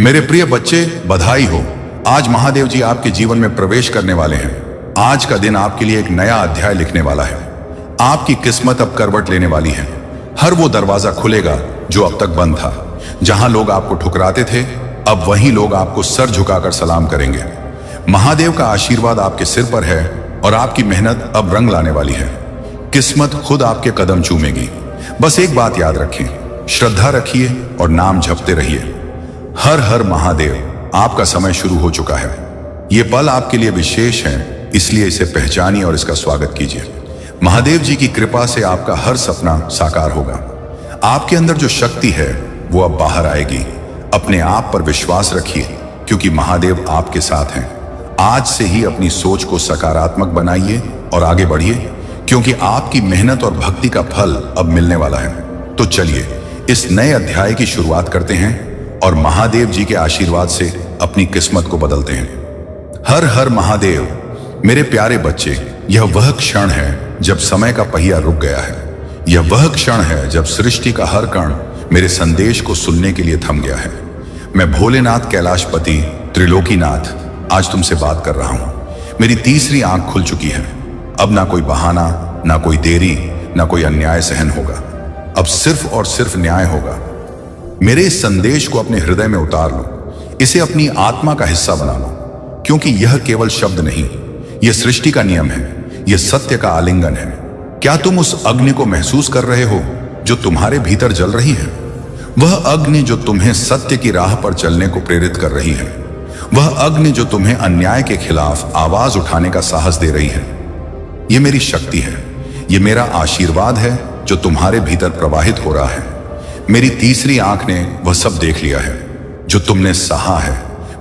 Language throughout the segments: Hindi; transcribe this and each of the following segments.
मेरे प्रिय बच्चे, बधाई हो। आज महादेव जी आपके जीवन में प्रवेश करने वाले हैं। आज का दिन आपके लिए एक नया अध्याय लिखने वाला है। आपकी किस्मत अब करवट लेने वाली है। हर वो दरवाजा खुलेगा जो अब तक बंद था। जहां लोग आपको ठुकराते थे, अब वहीं लोग आपको सर झुकाकर सलाम करेंगे। महादेव का आशीर्वाद आपके सिर पर है और आपकी मेहनत अब रंग लाने वाली है। किस्मत खुद आपके कदम चूमेगी। बस एक बात याद रखें, श्रद्धा रखिए और नाम जपते रहिए। हर हर महादेव। आपका समय शुरू हो चुका है। ये पल आपके लिए विशेष है, इसलिए इसे पहचानिए और इसका स्वागत कीजिए। महादेव जी की कृपा से आपका हर सपना साकार होगा। आपके अंदर जो शक्ति है वो अब बाहर आएगी। अपने आप पर विश्वास रखिए, क्योंकि महादेव आपके साथ हैं। आज से ही अपनी सोच को सकारात्मक बनाइए और आगे बढ़िए, क्योंकि आपकी मेहनत और भक्ति का फल अब मिलने वाला है। तो चलिए इस नए अध्याय की शुरुआत करते हैं और महादेव जी के आशीर्वाद से अपनी किस्मत को बदलते हैं। हर हर महादेव। मेरे प्यारे बच्चे, यह वह क्षण है जब समय का पहिया रुक गया है। यह वह क्षण है जब सृष्टि का हर कण मेरे संदेश को सुनने के लिए थम गया है। मैं भोलेनाथ कैलाशपति त्रिलोकीनाथ आज तुमसे बात कर रहा हूं। मेरी तीसरी आंख खुल चुकी है। अब ना कोई बहाना, ना कोई देरी, ना कोई अन्याय सहन होगा। अब सिर्फ और सिर्फ न्याय होगा। मेरे इस संदेश को अपने हृदय में उतार लो। इसे अपनी आत्मा का हिस्सा बना लो, क्योंकि यह केवल शब्द नहीं, यह सृष्टि का नियम है। यह सत्य का आलिंगन है। क्या तुम उस अग्नि को महसूस कर रहे हो जो तुम्हारे भीतर जल रही है? वह अग्नि जो तुम्हें सत्य की राह पर चलने को प्रेरित कर रही है। वह अग्नि जो तुम्हें अन्याय के खिलाफ आवाज उठाने का साहस दे रही है। यह मेरी शक्ति है। यह मेरा आशीर्वाद है जो तुम्हारे भीतर प्रवाहित हो रहा है। मेरी तीसरी आंख ने वह सब देख लिया है जो तुमने सहा है।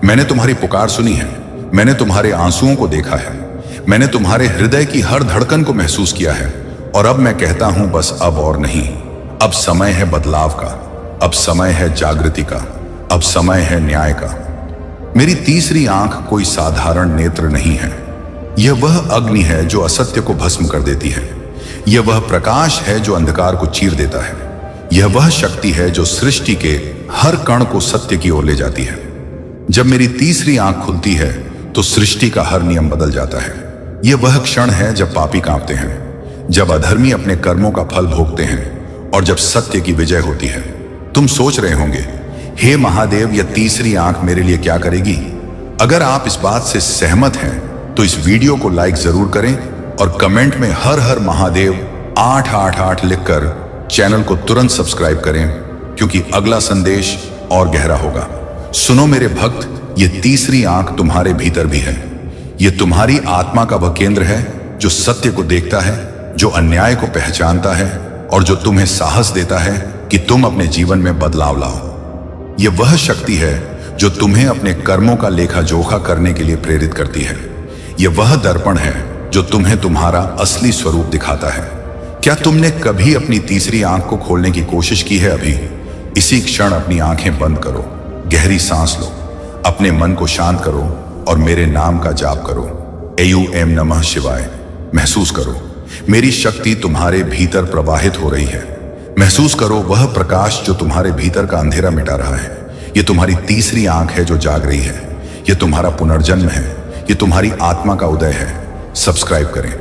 मैंने तुम्हारी पुकार सुनी है। मैंने तुम्हारे आंसुओं को देखा है। मैंने तुम्हारे हृदय की हर धड़कन को महसूस किया है। और अब मैं कहता हूं, बस अब और नहीं। अब समय है बदलाव का। अब समय है जागृति का। अब समय है न्याय का। मेरी तीसरी आंख कोई साधारण नेत्र नहीं है। यह वह अग्नि है जो असत्य को भस्म कर देती है। यह वह प्रकाश है जो अंधकार को चीर देता है। यह वह शक्ति है जो सृष्टि के हर कण को सत्य की ओर ले जाती है। जब मेरी तीसरी आंख खुलती है तो सृष्टि का हर नियम बदल जाता है। यह वह क्षण है जब पापी कांपते हैं, जब अधर्मी अपने कर्मों का फल भोगते हैं और जब सत्य की विजय होती है। तुम सोच रहे होंगे, हे महादेव, यह तीसरी आंख मेरे लिए क्या करेगी? अगर आप इस बात से सहमत हैं तो इस वीडियो को लाइक जरूर करें और कमेंट में हर हर महादेव 888 लिखकर चैनल को तुरंत सब्सक्राइब करें, क्योंकि अगला संदेश और गहरा होगा। सुनो मेरे भक्त, यह तीसरी आंख तुम्हारे भीतर भी है। यह तुम्हारी आत्मा का वह केंद्र है जो सत्य को देखता है, जो अन्याय को पहचानता है और जो तुम्हें साहस देता है कि तुम अपने जीवन में बदलाव लाओ। यह वह शक्ति है जो तुम्हें अपने कर्मों का लेखा जोखा करने के लिए प्रेरित करती है। यह वह दर्पण है जो तुम्हें तुम्हारा असली स्वरूप दिखाता है। क्या तुमने कभी अपनी तीसरी आंख को खोलने की कोशिश की है? अभी इसी क्षण अपनी आंखें बंद करो, गहरी सांस लो, अपने मन को शांत करो और मेरे नाम का जाप करो। AUM नमः शिवाय। महसूस करो, मेरी शक्ति तुम्हारे भीतर प्रवाहित हो रही है। महसूस करो वह प्रकाश जो तुम्हारे भीतर का अंधेरा मिटा रहा है। यह तुम्हारी तीसरी आंख है जो जाग रही है। यह तुम्हारा पुनर्जन्म है। यह तुम्हारी आत्मा का उदय है। सब्सक्राइब करें,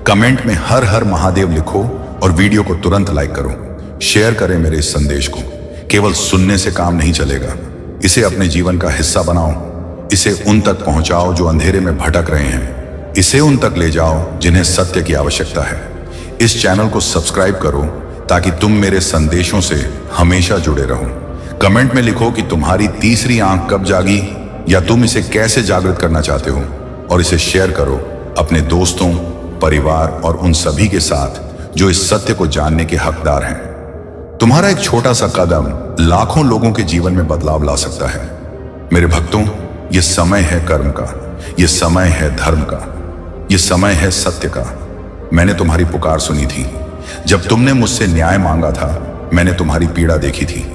कमेंट में हर हर महादेव लिखो और वीडियो को तुरंत लाइक करो। शेयर करें मेरे इस संदेश को। केवल सुनने से काम नहीं चलेगा, इसे अपने जीवन का हिस्सा बनाओ। इसे उन तक पहुंचाओ जो अंधेरे में भटक रहे हैं। इसे उन तक ले जाओ जिन्हें सत्य की आवश्यकता है। इस चैनल को सब्सक्राइब करो ताकि तुम मेरे संदेशों से हमेशा जुड़े रहो। कमेंट में लिखो कि तुम्हारी तीसरी आंख कब जागी, या तुम इसे कैसे जागृत करना चाहते हो, और इसे शेयर करो अपने दोस्तों, परिवार और उन सभी के साथ जो इस सत्य को जानने के हकदार हैं। तुम्हारा एक छोटा सा कदम लाखों लोगों के जीवन में बदलाव ला सकता है। मेरे भक्तों, यह समय है कर्म का। यह समय है धर्म का। यह समय है सत्य का। मैंने तुम्हारी पुकार सुनी थी। जब तुमने मुझसे न्याय मांगा था, मैंने तुम्हारी पीड़ा देखी थी।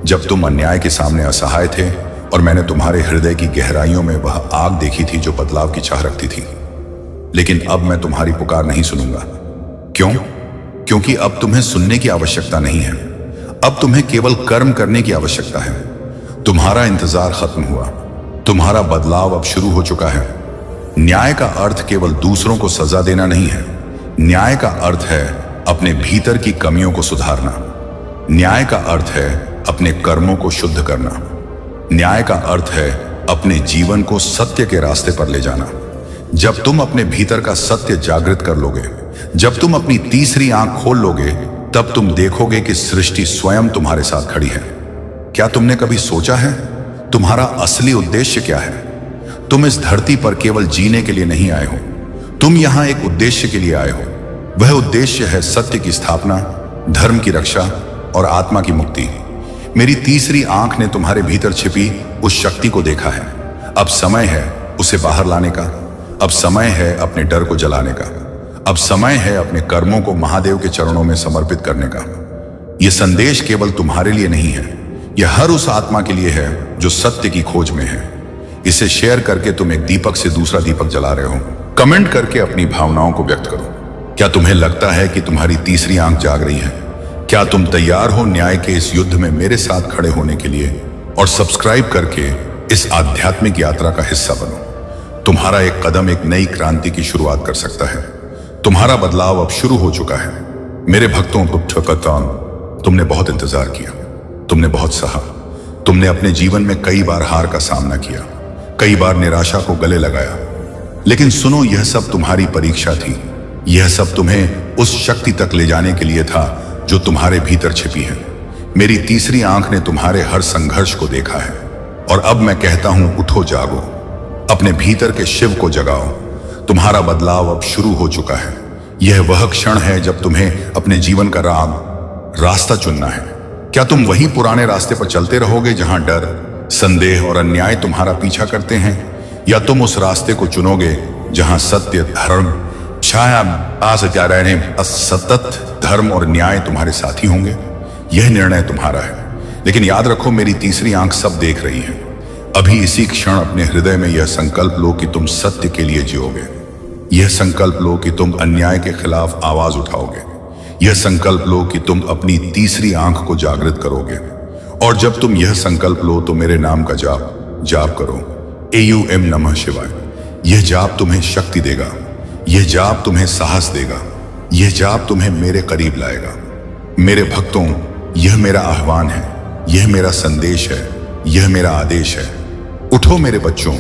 जब तुम अन्याय के सामने असहाय थे, और मैंने तुम्हारे हृदय की गहराइयों में वह आग देखी थी जो बदलाव की चाह रखती थी। लेकिन अब मैं तुम्हारी पुकार नहीं सुनूंगा। क्यों? क्योंकि अब तुम्हें सुनने की आवश्यकता नहीं है। अब तुम्हें केवल कर्म करने की आवश्यकता है। तुम्हारा इंतजार खत्म हुआ, तुम्हारा बदलाव अब शुरू हो चुका है। न्याय का अर्थ केवल दूसरों को सजा देना नहीं है। न्याय का अर्थ है अपने भीतर की कमियों को सुधारना। न्याय का अर्थ है अपने कर्मों को शुद्ध करना। न्याय का अर्थ है अपने जीवन को सत्य के रास्ते पर ले जाना। जब तुम अपने भीतर का सत्य जागृत कर लोगे, जब तुम अपनी तीसरी आंख खोल लोगे, तब तुम देखोगे कि सृष्टि स्वयं तुम्हारे साथ खड़ी है। क्या तुमने कभी सोचा है तुम्हारा असली उद्देश्य क्या है? तुम इस धरती पर केवल जीने के लिए नहीं आए हो, तुम यहां एक उद्देश्य के लिए आए हो। वह उद्देश्य है सत्य की स्थापना, धर्म की रक्षा और आत्मा की मुक्ति। मेरी तीसरी आंख ने तुम्हारे भीतर छिपी उस शक्ति को देखा है। अब समय है उसे बाहर लाने का। अब समय है अपने डर को जलाने का। अब समय है अपने कर्मों को महादेव के चरणों में समर्पित करने का। यह संदेश केवल तुम्हारे लिए नहीं है, यह हर उस आत्मा के लिए है जो सत्य की खोज में है। इसे शेयर करके तुम एक दीपक से दूसरा दीपक जला रहे हो। कमेंट करके अपनी भावनाओं को व्यक्त करो। क्या तुम्हें लगता है कि तुम्हारी तीसरी आंख जाग रही है? क्या तुम तैयार हो न्याय के इस युद्ध में मेरे साथ खड़े होने के लिए? और सब्सक्राइब करके इस आध्यात्मिक यात्रा का हिस्सा बनो। तुम्हारा एक कदम एक नई क्रांति की शुरुआत कर सकता है। तुम्हारा बदलाव अब शुरू हो चुका है। मेरे भक्तों तुमने बहुत इंतजार किया, तुमने बहुत सहा, तुमने अपने जीवन में कई बार हार का सामना किया, कई बार निराशा को गले लगाया। लेकिन सुनो, यह सब तुम्हारी परीक्षा थी। यह सब तुम्हें उस शक्ति तक ले जाने के लिए था जो तुम्हारे भीतर छिपी है। मेरी तीसरी आंख ने तुम्हारे हर संघर्ष को देखा है। और अब मैं कहता हूं, उठो, जागो, अपने भीतर के शिव को जगाओ। तुम्हारा बदलाव अब शुरू हो चुका है। यह वह क्षण है जब तुम्हें अपने जीवन का रास्ता चुनना है। क्या तुम वही पुराने रास्ते पर चलते रहोगे जहां डर, संदेह और अन्याय तुम्हारा पीछा करते हैं, या तुम उस रास्ते को चुनोगे जहां सत्य, धर्म, सतत धर्म और न्याय तुम्हारे साथी होंगे? यह निर्णय तुम्हारा है। लेकिन याद रखो, मेरी तीसरी आंख सब देख रही है। अभी इसी क्षण अपने हृदय में यह संकल्प लो कि तुम सत्य के लिए जियोगे। यह संकल्प लो कि तुम अन्याय के खिलाफ आवाज उठाओगे। यह संकल्प लो कि तुम अपनी तीसरी आंख को जागृत करोगे। और जब तुम यह संकल्प लो तो मेरे नाम का जाप करो, AUM नमः शिवाय। यह जाप तुम्हें शक्ति देगा, यह जाप तुम्हें साहस देगा, यह जाप तुम्हें मेरे करीब लाएगा। मेरे भक्तों, यह मेरा आह्वान है, यह मेरा संदेश है, यह मेरा आदेश है। उठो मेरे बच्चों,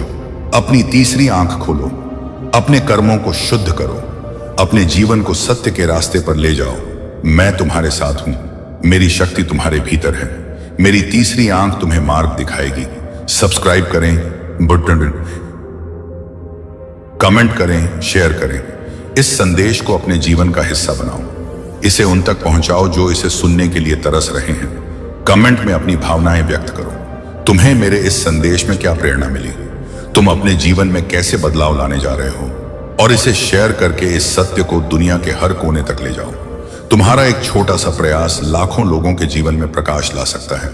अपनी तीसरी आंख खोलो, अपने कर्मों को शुद्ध करो, अपने जीवन को सत्य के रास्ते पर ले जाओ। मैं तुम्हारे साथ हूं, मेरी शक्ति तुम्हारे भीतर है। मेरी तीसरी आंख तुम्हें मार्ग दिखाएगी। सब्सक्राइब करें, बटन कमेंट करें, शेयर करें। इस संदेश को अपने जीवन का हिस्सा बनाओ। इसे उन तक पहुंचाओ जो इसे सुनने के लिए तरस रहे हैं। कमेंट में अपनी भावनाएं व्यक्त करो। तुम्हें मेरे इस संदेश में क्या प्रेरणा मिली? तुम अपने जीवन में कैसे बदलाव लाने जा रहे हो? और इसे शेयर करके इस सत्य को दुनिया के हर कोने तक ले जाओ। तुम्हारा एक छोटा सा प्रयास लाखों लोगों के जीवन में प्रकाश ला सकता है।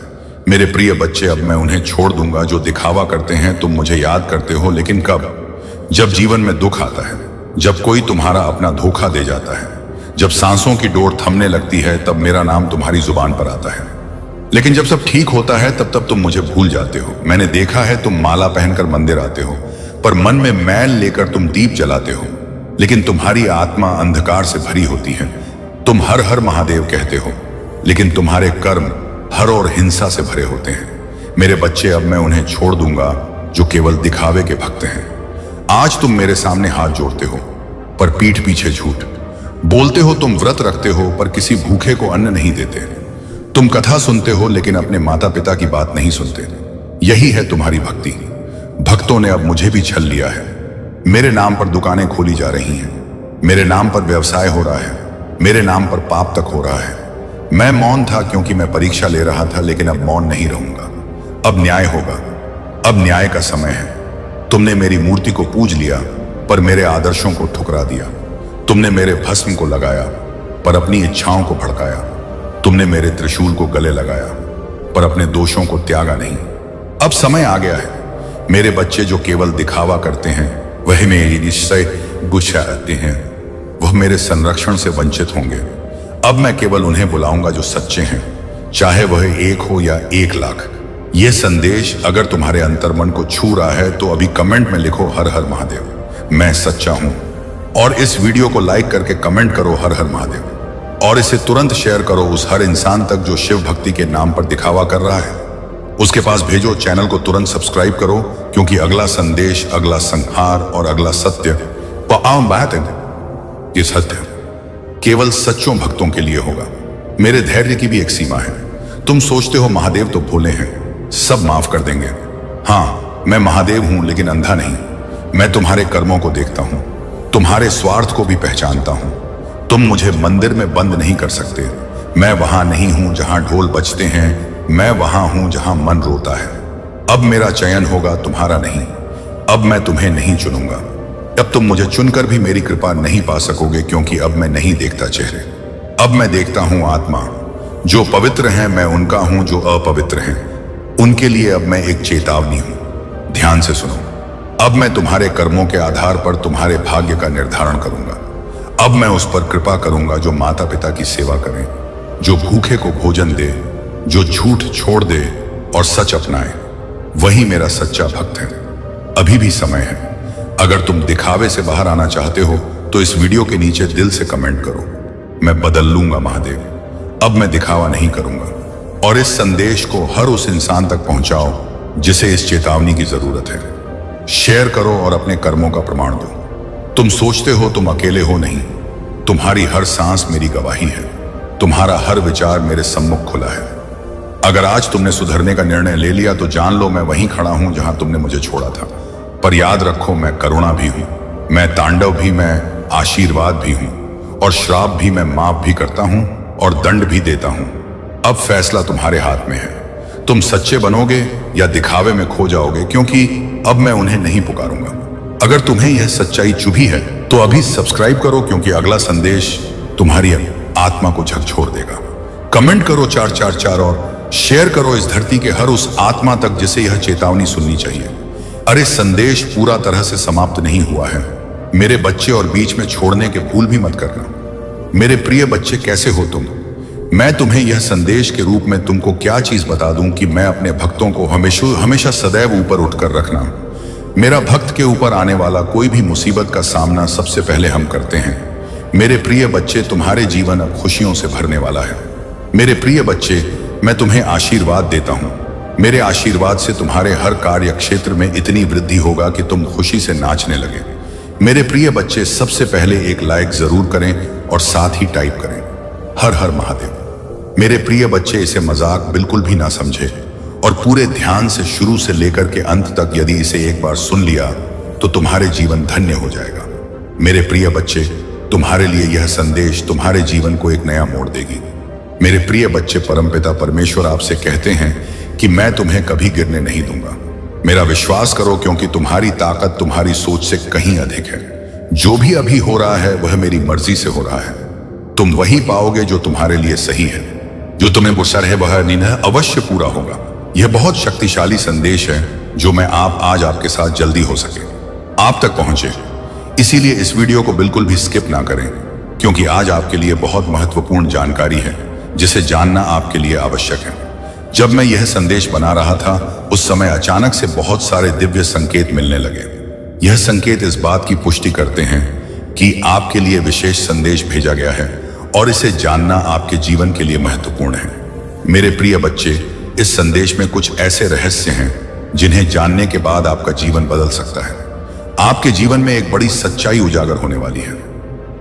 मेरे प्रिय बच्चे, अब मैं उन्हें छोड़ दूंगा जो दिखावा करते हैं। तुम मुझे याद करते हो, लेकिन कब? जब जीवन में दुख आता है, जब कोई तुम्हारा अपना धोखा दे जाता है, जब सांसों की डोर थमने लगती है, तब मेरा नाम तुम्हारी जुबान पर आता है। लेकिन जब सब ठीक होता है, तब तुम मुझे भूल जाते हो। मैंने देखा है, तुम माला पहनकर मंदिर आते हो, पर मन में मैल लेकर तुम दीप जलाते हो। लेकिन तुम्हारी आत्मा अंधकार से भरी होती है। तुम हर हर महादेव कहते हो, लेकिन तुम्हारे कर्म हर और हिंसा से भरे होते हैं। मेरे बच्चे, अब मैं उन्हें छोड़ दूंगा जो केवल दिखावे के भक्त हैं। आज तुम मेरे सामने हाथ जोड़ते हो, पर पीठ पीछे झूठ बोलते हो। तुम व्रत रखते हो, पर किसी भूखे को अन्न नहीं देते। तुम कथा सुनते हो, लेकिन अपने माता पिता की बात नहीं सुनते। यही है तुम्हारी भक्ति। भक्तों ने अब मुझे भी छल लिया है। मेरे नाम पर दुकानें खोली जा रही हैं, मेरे नाम पर व्यवसाय हो रहा है, मेरे नाम पर पाप तक हो रहा है। मैं मौन था क्योंकि मैं परीक्षा ले रहा था, लेकिन अब मौन नहीं रहूंगा। अब न्याय होगा, अब न्याय का समय है। तुमने मेरी मूर्ति को पूज लिया, पर मेरे आदर्शों को ठुकरा दिया। तुमने मेरे भस्म को लगाया, पर अपनी इच्छाओं को भड़काया। तुमने मेरे त्रिशूल को गले लगाया, पर अपने दोषों को त्यागा नहीं। अब समय आ गया है। मेरे बच्चे जो केवल दिखावा करते हैं, वह मेरी निश्चय बुझाते हैं, वह मेरे संरक्षण से वंचित होंगे। अब मैं केवल उन्हें बुलाऊंगा जो सच्चे हैं, चाहे वह 1 हो या 1 लाख। यह संदेश अगर तुम्हारे अंतर्मन को छू रहा है तो अभी कमेंट में लिखो हर हर महादेव, मैं सच्चा हूं। और इस वीडियो को लाइक करके कमेंट करो हर हर महादेव, और इसे तुरंत शेयर करो उस हर इंसान तक जो शिव भक्ति के नाम पर दिखावा कर रहा है। उसके पास भेजो। चैनल को तुरंत सब्सक्राइब करो, क्योंकि अगला संदेश, अगला संहार और अगला सत्य वो आम बात है। ये सत्य केवल सच्चों भक्तों के लिए होगा। मेरे धैर्य की भी एक सीमा है। तुम सोचते हो महादेव तो भोले हैं, सब माफ कर देंगे। हाँ, मैं महादेव हूं, लेकिन अंधा नहीं। मैं तुम्हारे कर्मों को देखता हूं, तुम्हारे स्वार्थ को भी पहचानता हूं। तुम मुझे मंदिर में बंद नहीं कर सकते। मैं वहां नहीं हूं जहां ढोल बजते हैं, मैं वहां हूं जहां मन रोता है। अब मेरा चयन होगा, तुम्हारा नहीं। अब मैं तुम्हें नहीं चुनूंगा। अब तुम मुझे चुनकर भी मेरी कृपा नहीं पा सकोगे, क्योंकि अब मैं नहीं देखता चेहरे, अब मैं देखता हूं आत्मा। जो पवित्र हैं मैं उनका हूं, जो अपवित्र हैं उनके लिए अब मैं एक चेतावनी हूं। ध्यान से सुनो। अब मैं तुम्हारे कर्मों के आधार पर तुम्हारे भाग्य का निर्धारण करूंगा। अब मैं उस पर कृपा करूंगा जो माता पिता की सेवा करें, जो भूखे को भोजन दे, जो झूठ छोड़ दे और सच अपनाए। वही मेरा सच्चा भक्त है। अभी भी समय है। अगर तुम दिखावे से बाहर आना चाहते हो तो इस वीडियो के नीचे दिल से कमेंट करो, मैं बदल लूंगा महादेव, अब मैं दिखावा नहीं करूंगा। और इस संदेश को हर उस इंसान तक पहुंचाओ जिसे इस चेतावनी की जरूरत है। शेयर करो और अपने कर्मों का प्रमाण दो। तुम सोचते हो तुम अकेले हो, नहीं। तुम्हारी हर सांस मेरी गवाही है। तुम्हारा हर विचार मेरे सम्मुख खुला है। अगर आज तुमने सुधरने का निर्णय ले लिया तो जान लो मैं वहीं खड़ा हूं जहां तुमने मुझे छोड़ा था। पर याद रखो, मैं करुणा भी हूं, मैं तांडव भी, मैं आशीर्वाद भी हूं, और श्राप भी मैं माफ भी करता हूं और दंड भी देता हूं। अब फैसला तुम्हारे हाथ में है। तुम सच्चे बनोगे या दिखावे में खो जाओगे, क्योंकि अब मैं उन्हें नहीं पुकारूंगा। अगर तुम्हें यह सच्चाई चुभी है तो अभी सब्सक्राइब करो, क्योंकि अगला संदेश तुम्हारी आत्मा को झकझोर देगा। कमेंट करो 444 और शेयर करो इस धरती के हर उस आत्मा तक जिसे यह चेतावनी सुननी चाहिए। अरे संदेश पूरा तरह से समाप्त नहीं हुआ है। मेरे बच्चे, और बीच में छोड़ने के भूल भी मत करना। मेरे प्रिय बच्चे, कैसे हो तुम? मैं तुम्हें यह संदेश के रूप में तुमको क्या चीज बता दूं कि मैं अपने भक्तों को हमेशा सदैव ऊपर उठकर रखना। मेरा भक्त के ऊपर आने वाला कोई भी मुसीबत का सामना सबसे पहले हम करते हैं। मेरे प्रिय बच्चे, तुम्हारे जीवन अब खुशियों से भरने वाला है। मेरे प्रिय बच्चे, मैं तुम्हें आशीर्वाद देता हूं। मेरे आशीर्वाद से तुम्हारे हर कार्य क्षेत्र में इतनी वृद्धि होगा कि तुम खुशी से नाचने लगे। मेरे प्रिय बच्चे, सबसे पहले एक लाइक जरूर करें और साथ ही टाइप करें हर हर महादेव। मेरे प्रिय बच्चे, इसे मजाक बिल्कुल भी ना समझे और पूरे ध्यान से शुरू से लेकर के अंत तक यदि इसे एक बार सुन लिया तो तुम्हारे जीवन धन्य हो जाएगा। मेरे प्रिय बच्चे, तुम्हारे लिए यह संदेश तुम्हारे जीवन को एक नया मोड़ देगी। मेरे प्रिय बच्चे, परमपिता परमेश्वर आपसे कहते हैं कि मैं तुम्हें कभी गिरने नहीं दूंगा। मेरा विश्वास करो, क्योंकि तुम्हारी ताकत तुम्हारी सोच से कहीं अधिक है। जो भी अभी हो रहा है वह मेरी मर्जी से हो रहा है। तुम वही पाओगे जो तुम्हारे लिए सही है। जो तुम्हें बुसर है वह निर्णय अवश्य पूरा होगा। यह बहुत शक्तिशाली संदेश है जो मैं आज आपके साथ जल्दी हो सके आप तक पहुंचे। इसीलिए इस वीडियो को बिल्कुल भी स्किप ना करें, क्योंकि आज आपके लिए बहुत महत्वपूर्ण जानकारी है जिसे जानना आपके लिए आवश्यक है। जब मैं यह संदेश बना रहा था उस समय अचानक से बहुत सारे दिव्य संकेत मिलने लगे। यह संकेत इस बात की पुष्टि करते हैं कि आपके लिए विशेष संदेश भेजा गया है और इसे जानना आपके जीवन के लिए महत्वपूर्ण है। मेरे प्रिय बच्चे, इस संदेश में कुछ ऐसे रहस्य हैं जिन्हें जानने के बाद आपका जीवन बदल सकता है। आपके जीवन में एक बड़ी सच्चाई उजागर होने वाली है।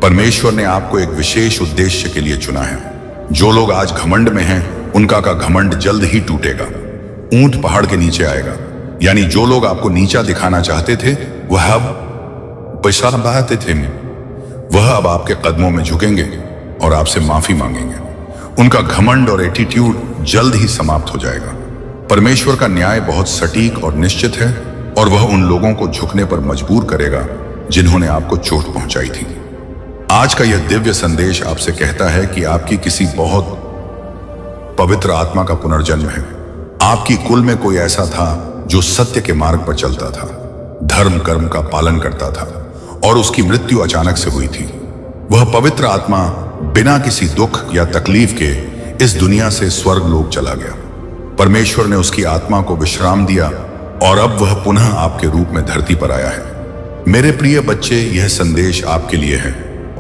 परमेश्वर ने आपको एक विशेष उद्देश्य के लिए चुना है। जो लोग आज घमंड में हैं उनका का घमंड जल्द ही टूटेगा। ऊंट पहाड़ के नीचे आएगा। यानी जो लोग आपको नीचा दिखाना चाहते थे वह अब आपके कदमों में झुकेंगे और आपसे माफी मांगेंगे। उनका घमंड और एटीट्यूड जल्द ही समाप्त हो जाएगा। परमेश्वर का न्याय बहुत सटीक और निश्चित है और वह उन लोगों को झुकने पर मजबूर करेगा जिन्होंने आपको चोट पहुंचाई थी। आज का यह दिव्य संदेश आपसे कहता है कि आपकी किसी बहुत पवित्र आत्मा का पुनर्जन्म है। आपकी कुल में कोई ऐसा था जो सत्य के मार्ग पर चलता था, धर्म कर्म का पालन करता था और उसकी मृत्यु अचानक से हुई थी। वह पवित्र आत्मा बिना किसी दुख या तकलीफ के इस दुनिया से स्वर्ग लोक चला गया। परमेश्वर ने उसकी आत्मा को विश्राम दिया और अब वह पुनः आपके रूप में धरती पर आया है। मेरे प्रिय बच्चे, यह संदेश आपके लिए है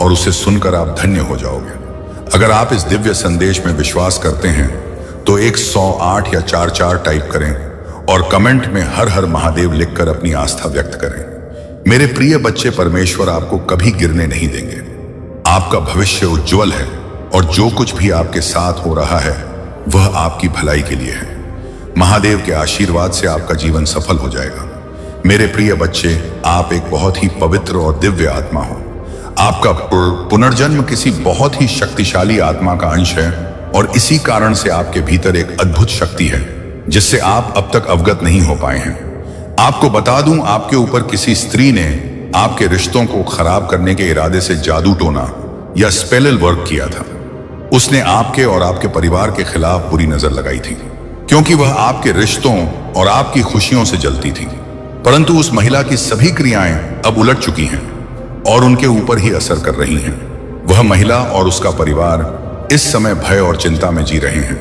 और उसे सुनकर आप धन्य हो जाओगे। अगर आप इस दिव्य संदेश में विश्वास करते हैं तो 108 या 44 टाइप करें और कमेंट में हर हर महादेव लिखकर अपनी आस्था व्यक्त करें। मेरे प्रिय बच्चे, परमेश्वर आपको कभी गिरने नहीं देंगे। आपका भविष्य उज्जवल है और जो कुछ भी आपके साथ हो रहा है वह आपकी भलाई के लिए है। महादेव के आशीर्वाद से आपका जीवन सफल हो जाएगा। मेरे प्रिय बच्चे, आप एक बहुत ही पवित्र और दिव्य आत्मा हो। आपका पुनर्जन्म किसी बहुत ही शक्तिशाली आत्मा का अंश है और इसी कारण से आपके भीतर एक अद्भुत शक्ति है जिससे आप अब तक अवगत नहीं हो पाए हैं। आपको बता दूं, आपके ऊपर किसी स्त्री ने आपके रिश्तों को खराब करने के इरादे से जादू टोना या स्पेल वर्क किया था। उसने आपके और आपके परिवार के खिलाफ बुरी नजर लगाई थी क्योंकि वह आपके रिश्तों और आपकी खुशियों से जलती थी। परंतु उस महिला की सभी क्रियाएं अब उलट चुकी हैं और उनके ऊपर ही असर कर रही हैं। वह महिला और उसका परिवार इस समय भय और चिंता में जी रहे हैं।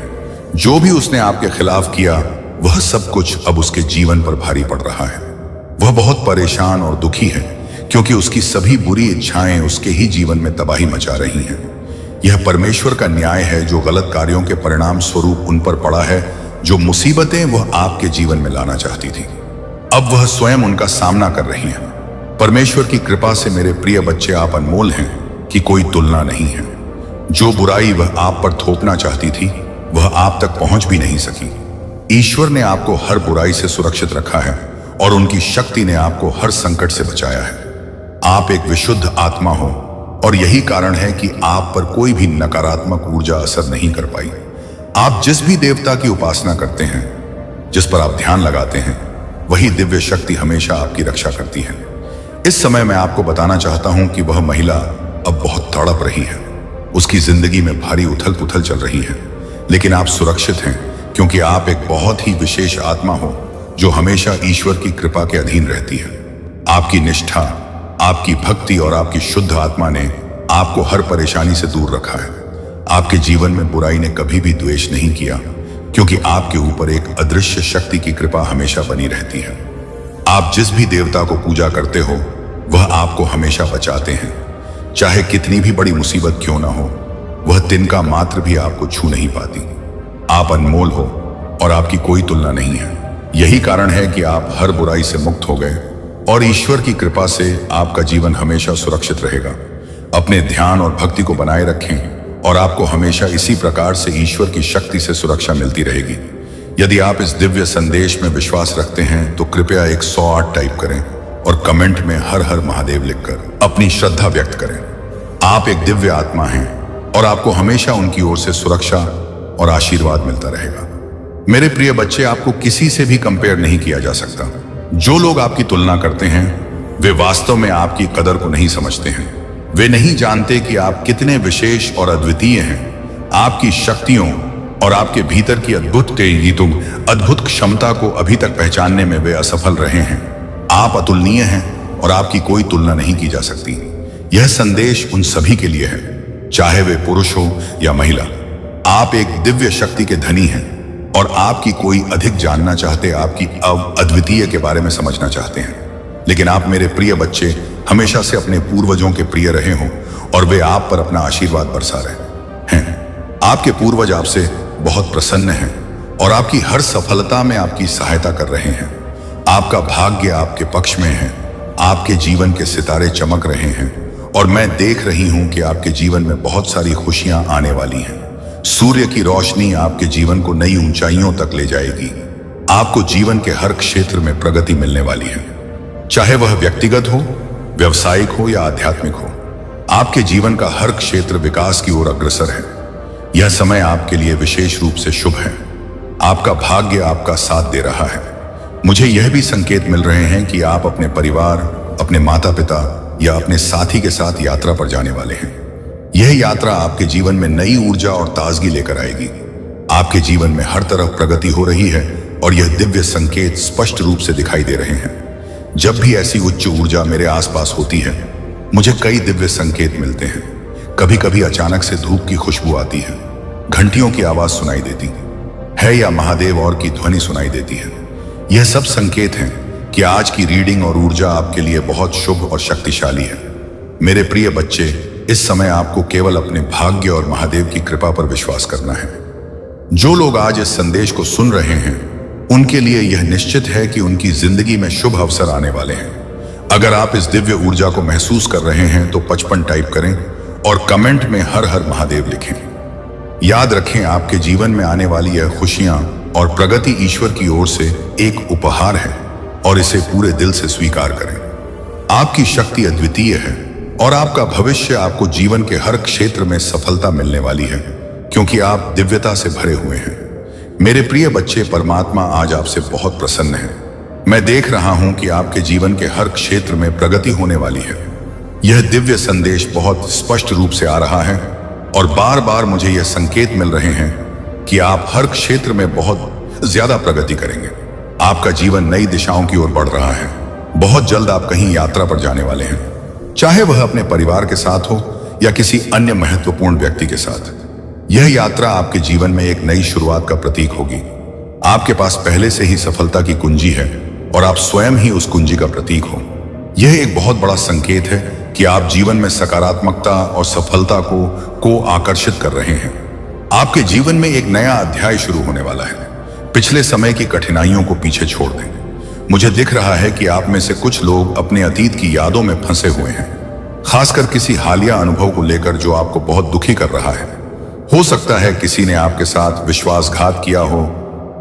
जो भी उसने आपके खिलाफ किया वह सब कुछ अब उसके जीवन पर भारी पड़ रहा है। वह बहुत परेशान और दुखी है क्योंकि उसकी सभी बुरी इच्छाएं उसके ही जीवन में तबाही मचा रही हैं। यह परमेश्वर का न्याय है जो गलत कार्यों के परिणाम स्वरूप उन पर पड़ा है। जो मुसीबतें वह आपके जीवन में लाना चाहती थी, अब वह स्वयं उनका सामना कर रही हैं। परमेश्वर की कृपा से मेरे प्रिय बच्चे, आप अनमोल हैं कि कोई तुलना नहीं है। जो बुराई वह आप पर थोपना चाहती थी वह आप तक पहुंच भी नहीं सकी। ईश्वर ने आपको हर बुराई से सुरक्षित रखा है और उनकी शक्ति ने आपको हर संकट से बचाया है। आप एक विशुद्ध आत्मा हो और यही कारण है कि आप पर कोई भी नकारात्मक ऊर्जा असर नहीं कर पाई। आप जिस भी देवता की उपासना करते हैं, जिस पर आप ध्यान लगाते हैं, वही दिव्य शक्ति हमेशा आपकी रक्षा करती है। इस समय मैं आपको बताना चाहता हूं कि वह महिला अब बहुत तड़प रही है। उसकी जिंदगी में भारी उथल पुथल चल रही है, लेकिन आप सुरक्षित हैं क्योंकि आप एक बहुत ही विशेष आत्मा हो जो हमेशा ईश्वर की कृपा के अधीन रहती है। आपकी निष्ठा, आपकी भक्ति और आपकी शुद्ध आत्मा ने आपको हर परेशानी से दूर रखा है। आपके जीवन में बुराई ने कभी भी द्वेष नहीं किया क्योंकि आपके ऊपर एक अदृश्य शक्ति की कृपा हमेशा बनी रहती है। आप जिस भी देवता को पूजा करते हो वह आपको हमेशा बचाते हैं। चाहे कितनी भी बड़ी मुसीबत क्यों ना हो, वह तिनका मात्र भी आपको छू नहीं पाती। आप अनमोल हो और आपकी कोई तुलना नहीं है। यही कारण है कि आप हर बुराई से मुक्त हो गए और ईश्वर की कृपा से आपका जीवन हमेशा सुरक्षित रहेगा। अपने ध्यान और भक्ति को बनाए रखें और आपको हमेशा इसी प्रकार से ईश्वर की शक्ति से सुरक्षा मिलती रहेगी। यदि आप इस दिव्य संदेश में विश्वास रखते हैं तो कृपया 108 टाइप करें और कमेंट में हर हर महादेव लिखकर अपनी श्रद्धा व्यक्त करें। आप एक दिव्य आत्मा हैं और आपको हमेशा उनकी ओर से सुरक्षा और आशीर्वाद मिलता रहेगा। मेरे प्रिय बच्चे, आपको किसी से भी कंपेयर नहीं किया जा सकता। जो लोग आपकी तुलना करते हैं वे वास्तव में आपकी कदर को नहीं समझते हैं। वे नहीं जानते कि आप कितने विशेष और अद्वितीय हैं। आपकी शक्तियों और आपके भीतर की अद्भुत क्षमता को अभी तक पहचानने में वे असफल रहे हैं। आप अतुलनीय हैं और आपकी कोई तुलना नहीं की जा सकती। यह संदेश उन सभी के लिए है, चाहे वे पुरुष हो या महिला। आप एक दिव्य शक्ति के धनी हैं और आपकी कोई अधिक जानना चाहते, आपकी अद्वितीय के बारे में समझना चाहते हैं। लेकिन आप मेरे प्रिय बच्चे हमेशा से अपने पूर्वजों के प्रिय रहे हों और वे आप पर अपना आशीर्वाद बरसा रहे हैं। आपके पूर्वज आपसे बहुत प्रसन्न हैं और आपकी हर सफलता में आपकी सहायता कर रहे हैं। आपका भाग्य आपके पक्ष में है। आपके जीवन के सितारे चमक रहे हैं और मैं देख रही हूं कि आपके जीवन में बहुत सारी खुशियां आने वाली हैं। सूर्य की रोशनी आपके जीवन को नई ऊंचाइयों तक ले जाएगी। आपको जीवन के हर क्षेत्र में प्रगति मिलने वाली है, चाहे वह व्यक्तिगत हो, व्यवसायिक हो या आध्यात्मिक हो। आपके जीवन का हर क्षेत्र विकास की ओर अग्रसर है। यह समय आपके लिए विशेष रूप से शुभ है। आपका भाग्य आपका साथ दे रहा है। मुझे यह भी संकेत मिल रहे हैं कि आप अपने परिवार, अपने माता पिता या अपने साथी के साथ यात्रा पर जाने वाले हैं। यह यात्रा आपके जीवन में नई ऊर्जा और ताजगी लेकर आएगी। आपके जीवन में हर तरफ प्रगति हो रही है और यह दिव्य संकेत स्पष्ट रूप से दिखाई दे रहे हैं। जब भी ऐसी उच्च ऊर्जा मेरे आसपास होती है, मुझे कई दिव्य संकेत मिलते हैं। कभी कभी अचानक से धूप की खुशबू आती है, घंटियों की आवाज सुनाई देती है या महादेव और की ध्वनि सुनाई देती है। यह सब संकेत हैं कि आज की रीडिंग और ऊर्जा आपके लिए बहुत शुभ और शक्तिशाली है। मेरे प्रिय बच्चे, इस समय आपको केवल अपने भाग्य और महादेव की कृपा पर विश्वास करना है। जो लोग आज इस संदेश को सुन रहे हैं, उनके लिए यह निश्चित है कि उनकी जिंदगी में शुभ अवसर आने वाले हैं। अगर आप इस दिव्य ऊर्जा को महसूस कर रहे हैं तो 55 टाइप करें और कमेंट में हर हर महादेव लिखें। याद रखें, आपके जीवन में आने वाली यह खुशियां और प्रगति ईश्वर की ओर से एक उपहार है और इसे पूरे दिल से स्वीकार करें। आपकी शक्ति अद्वितीय है और आपका भविष्य आपको जीवन के हर क्षेत्र में सफलता मिलने वाली है, क्योंकि आप दिव्यता से भरे हुए हैं। मेरे प्रिय बच्चे, परमात्मा आज आपसे बहुत प्रसन्न है। मैं देख रहा हूं कि आपके जीवन के हर क्षेत्र में प्रगति होने वाली है। यह दिव्य संदेश बहुत स्पष्ट रूप से आ रहा है और बार बार मुझे यह संकेत मिल रहे हैं कि आप हर क्षेत्र में बहुत ज्यादा प्रगति करेंगे। आपका जीवन नई दिशाओं की ओर बढ़ रहा है। बहुत जल्द आप कहीं यात्रा पर जाने वाले हैं, चाहे वह अपने परिवार के साथ हो या किसी अन्य महत्वपूर्ण व्यक्ति के साथ। यह यात्रा आपके जीवन में एक नई शुरुआत का प्रतीक होगी। आपके पास पहले से ही सफलता की कुंजी है और आप स्वयं ही उस कुंजी का प्रतीक हो। यह एक बहुत बड़ा संकेत है कि आप जीवन में सकारात्मकता और सफलता को आकर्षित कर रहे हैं। आपके जीवन में एक नया अध्याय शुरू होने वाला है। पिछले समय की कठिनाइयों को पीछे छोड़ दें। मुझे दिख रहा है कि आप में से कुछ लोग अपने अतीत की यादों में फंसे हुए हैं, खासकर किसी हालिया अनुभव को लेकर जो आपको बहुत दुखी कर रहा है। हो सकता है किसी ने आपके साथ विश्वासघात किया हो,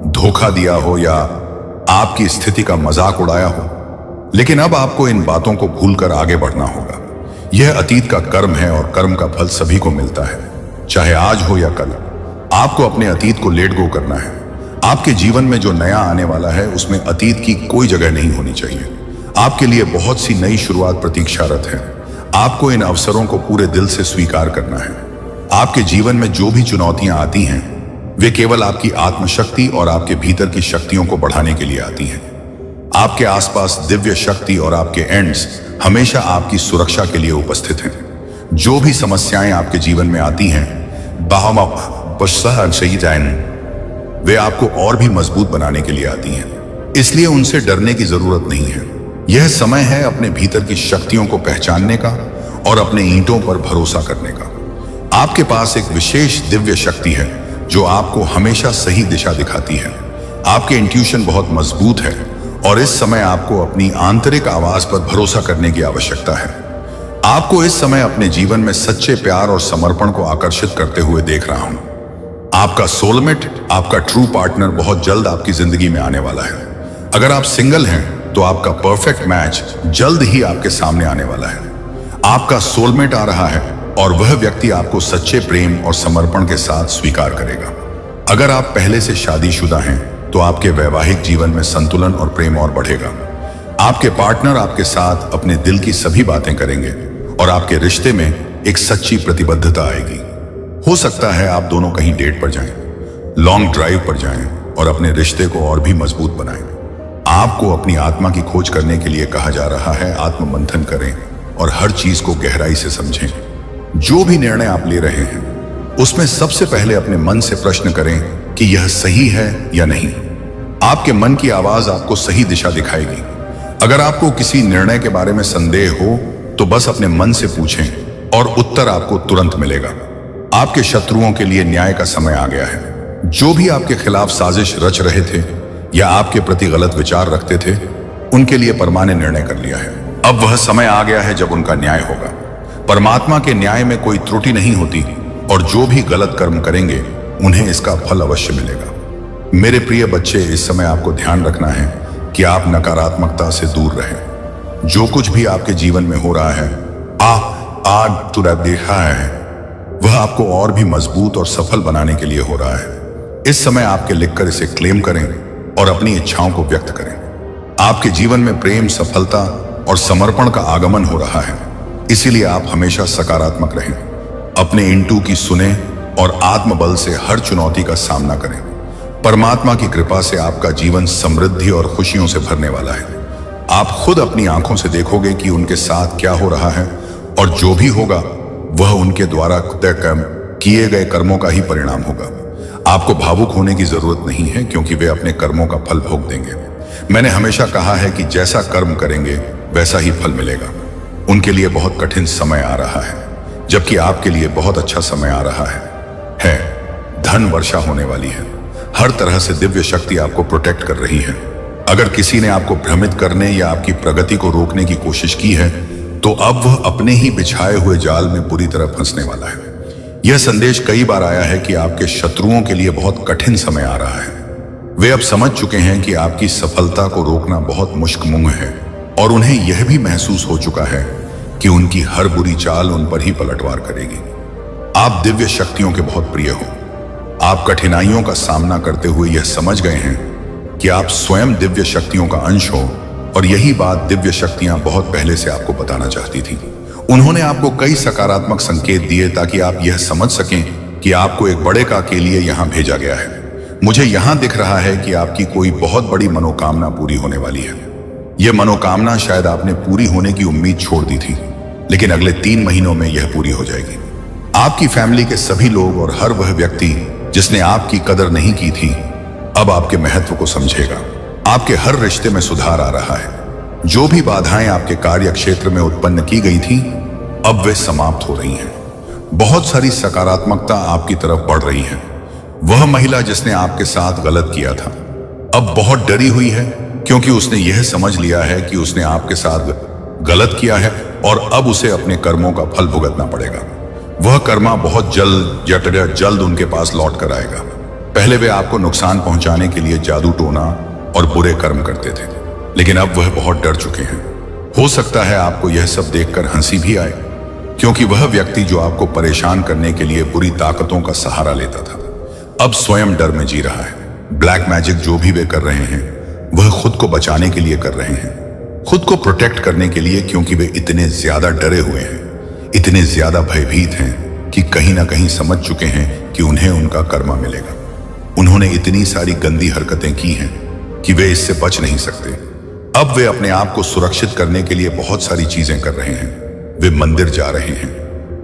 धोखा दिया हो या आपकी स्थिति का मजाक उड़ाया हो, लेकिन अब आपको इन बातों को भूलकर आगे बढ़ना होगा। यह अतीत का कर्म है और कर्म का फल सभी को मिलता है, चाहे आज हो या कल। आपको अपने अतीत को लेट गो करना है। आपके जीवन में जो नया आने वाला है उसमें अतीत की कोई जगह नहीं होनी चाहिए। आपके लिए बहुत सी नई शुरुआत प्रतीक्षारत है। आपको इन अवसरों को पूरे दिल से स्वीकार करना है। आपके जीवन में जो भी चुनौतियां आती हैं, वे केवल आपकी आत्मशक्ति और आपके भीतर की शक्तियों को बढ़ाने के लिए आती हैं। आपके आसपास दिव्य शक्ति और आपके एंड्स हमेशा आपकी सुरक्षा के लिए उपस्थित हैं। जो भी समस्याएं आपके जीवन में आती हैं, वे आपको और भी मजबूत बनाने के लिए आती हैं। इसलिए उनसे डरने की जरूरत नहीं है। यह समय है अपने भीतर की शक्तियों को पहचानने का और अपने ईंटों पर भरोसा करने का। आपके पास एक विशेष दिव्य शक्ति है जो आपको हमेशा सही दिशा दिखाती है। आपके इंट्यूशन बहुत मजबूत है और इस समय आपको अपनी आंतरिक आवाज पर भरोसा करने की आवश्यकता है। आपको इस समय अपने जीवन में सच्चे प्यार और समर्पण को आकर्षित करते हुए देख रहा हूं। आपका सोलमेट, आपका ट्रू पार्टनर बहुत जल्द आपकी जिंदगी में आने वाला है। अगर आप सिंगल हैं तो आपका परफेक्ट मैच जल्द ही आपके सामने आने वाला है। आपका सोलमेट आ रहा है और वह व्यक्ति आपको सच्चे प्रेम और समर्पण के साथ स्वीकार करेगा। अगर आप पहले से शादीशुदा हैं तो आपके वैवाहिक जीवन में संतुलन और प्रेम और बढ़ेगा। आपके पार्टनर आपके साथ अपने दिल की सभी बातें करेंगे और आपके रिश्ते में एक सच्ची प्रतिबद्धता आएगी। हो सकता है आप दोनों कहीं डेट पर जाएं, लॉन्ग ड्राइव पर जाएं और अपने रिश्ते को और भी मजबूत बनाएं। आपको अपनी आत्मा की खोज करने के लिए कहा जा रहा है। आत्म मंथन करें और हर चीज को गहराई से समझें। जो भी निर्णय आप ले रहे हैं उसमें सबसे पहले अपने मन से प्रश्न करें कि यह सही है या नहीं। आपके मन की आवाज आपको सही दिशा दिखाएगी। अगर आपको किसी निर्णय के बारे में संदेह हो तो बस अपने मन से पूछें और उत्तर आपको तुरंत मिलेगा। आपके शत्रुओं के लिए न्याय का समय आ गया है। जो भी आपके खिलाफ साजिश रच रहे थे या आपके प्रति गलत विचार रखते थे, उनके लिए परमा ने निर्णय कर लिया है। अब वह समय आ गया है जब उनका न्याय होगा। परमात्मा के न्याय में कोई त्रुटि नहीं होती और जो भी गलत कर्म करेंगे उन्हें इसका फल अवश्य मिलेगा। मेरे प्रिय बच्चे, इस समय आपको ध्यान रखना है कि आप नकारात्मकता से दूर रहें। जो कुछ भी आपके जीवन में हो रहा है, आज तुरा देखा है, वह आपको और भी मजबूत और सफल बनाने के लिए हो रहा है। इस समय आपके लिखकर इसे क्लेम करें और अपनी इच्छाओं को व्यक्त करें। आपके जीवन में प्रेम, सफलता और समर्पण का आगमन हो रहा है। इसीलिए आप हमेशा सकारात्मक रहें। अपने इंटू की सुने और आत्मबल से हर चुनौती का सामना करें। परमात्मा की कृपा से आपका जीवन समृद्धि और खुशियों से भरने वाला है। आप खुद अपनी आंखों से देखोगे कि उनके साथ क्या हो रहा है और जो भी होगा वह उनके द्वारा किए गए कर्मों का ही परिणाम होगा। आपको भावुक होने की जरूरत नहीं है, क्योंकि वे अपने कर्मों का फल भोग देंगे। मैंने हमेशा कहा है कि जैसा कर्म करेंगे वैसा ही फल मिलेगा। उनके लिए बहुत कठिन समय आ रहा है, जबकि आपके लिए बहुत अच्छा समय आ रहा है। धन वर्षा होने वाली है। हर तरह से दिव्य शक्ति आपको प्रोटेक्ट कर रही है। अगर किसी ने आपको भ्रमित करने या आपकी प्रगति को रोकने की कोशिश की है, तो अब वह अपने ही बिछाए हुए जाल में बुरी तरह फंसने वाला है। यह संदेश कई बार आया है कि आपके शत्रुओं के लिए बहुत कठिन समय आ रहा है। वे अब समझ चुके हैं कि आपकी सफलता को रोकना बहुत मुश्किल है, और उन्हें यह भी महसूस हो चुका है कि उनकी हर बुरी चाल उन पर ही पलटवार करेगी। आप दिव्य शक्तियों के बहुत प्रिय हो। आप कठिनाइयों का सामना करते हुए यह समझ गए हैं कि आप स्वयं दिव्य शक्तियों का अंश हो, और यही बात दिव्य शक्तियां बहुत पहले से आपको बताना चाहती थी। उन्होंने आपको कई सकारात्मक संकेत दिए ताकि आप यह समझ सकें कि आपको एक बड़े काम के लिए यहां भेजा गया है। मुझे यहां दिख रहा है कि आपकी कोई बहुत बड़ी मनोकामना पूरी होने वाली है। यह मनोकामना शायद आपने पूरी होने की उम्मीद छोड़ दी थी, लेकिन अगले 3 महीनों में यह पूरी हो जाएगी। आपकी फैमिली के सभी लोग और हर वह व्यक्ति जिसने आपकी कदर नहीं की थी, अब आपके महत्व को समझेगा। आपके हर रिश्ते में सुधार आ रहा है। जो भी बाधाएं आपके कार्य क्षेत्र में उत्पन्न की गई थी, अब वे समाप्त हो रही हैं। बहुत सारी सकारात्मकता आपकी तरफ बढ़ रही है। वह महिला जिसने आपके साथ गलत किया था, अब बहुत डरी हुई है, क्योंकि उसने यह समझ लिया है कि उसने आपके साथ गलत किया है और अब उसे अपने कर्मों का फल भुगतना पड़ेगा। वह कर्मा बहुत जल्द उनके पास लौट कर आएगा। पहले वे आपको नुकसान पहुंचाने के लिए जादू टोना और बुरे कर्म करते थे, लेकिन अब वह बहुत डर चुके हैं। हो सकता है आपको यह सब देखकर हंसी भी आए, क्योंकि वह व्यक्ति जो आपको परेशान करने के लिए बुरी ताकतों का सहारा लेता था, अब स्वयं डर में जी रहा है। ब्लैक मैजिक जो भी वे कर रहे हैं, वह खुद को बचाने के लिए कर रहे हैं, खुद को प्रोटेक्ट करने के लिए, क्योंकि वे इतने ज्यादा डरे हुए हैं, इतने ज्यादा भयभीत हैं कि कहीं ना कहीं समझ चुके हैं कि उन्हें उनका कर्मा मिलेगा। उन्होंने इतनी सारी गंदी हरकतें की हैं कि वे इससे बच नहीं सकते। अब वे अपने आप को सुरक्षित करने के लिए बहुत सारी चीजें कर रहे हैं। वे मंदिर जा रहे हैं,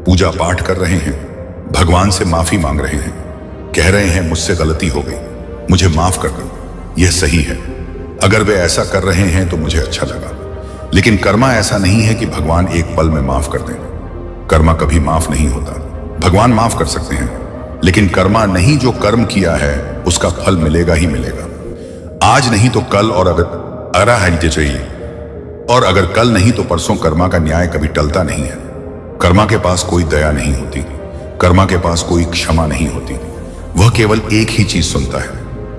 पूजा पाठ कर रहे हैं, भगवान से माफी मांग रहे हैं, कह रहे हैं मुझसे गलती हो गई, मुझे माफ कर दो, यह सही है। अगर वे ऐसा कर रहे हैं तो मुझे अच्छा लगा। लेकिन कर्मा ऐसा नहीं है कि भगवान एक पल में माफ कर दें। कर्मा कभी माफ नहीं होता। भगवान माफ कर सकते हैं, लेकिन कर्मा नहीं, जो कर्म किया है उसका फल मिलेगा ही मिलेगा। आज नहीं तो कल, और अगर कल नहीं तो परसों। कर्मा का न्याय कभी टलता नहीं है। कर्मा के पास कोई दया नहीं होती, कर्मा के पास कोई क्षमा नहीं होती। वह केवल एक ही चीज सुनता है,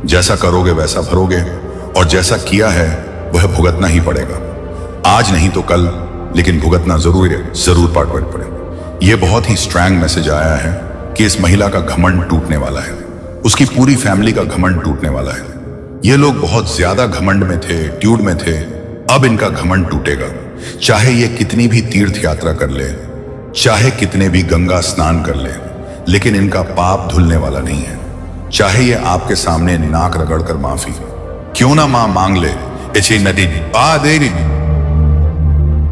जैसा करोगे वैसा भरोगे, और जैसा किया है वह भुगतना ही पड़ेगा। आज नहीं तो कल, लेकिन भुगतना जरूर पड़ेगा। यह बहुत ही स्ट्रॉन्ग मैसेज आया है कि इस महिला का घमंड टूटने वाला है, उसकी पूरी फैमिली का घमंड टूटने वाला है। ये लोग बहुत ज्यादा घमंड में थे, ट्यूड में थे, अब इनका घमंड टूटेगा। चाहे ये कितनी भी तीर्थ यात्रा कर ले, चाहे कितने भी गंगा स्नान कर ले, लेकिन इनका पाप धुलने वाला नहीं है। चाहे ये आपके सामने नाक रगड़कर माफी क्यों ना मांग ले,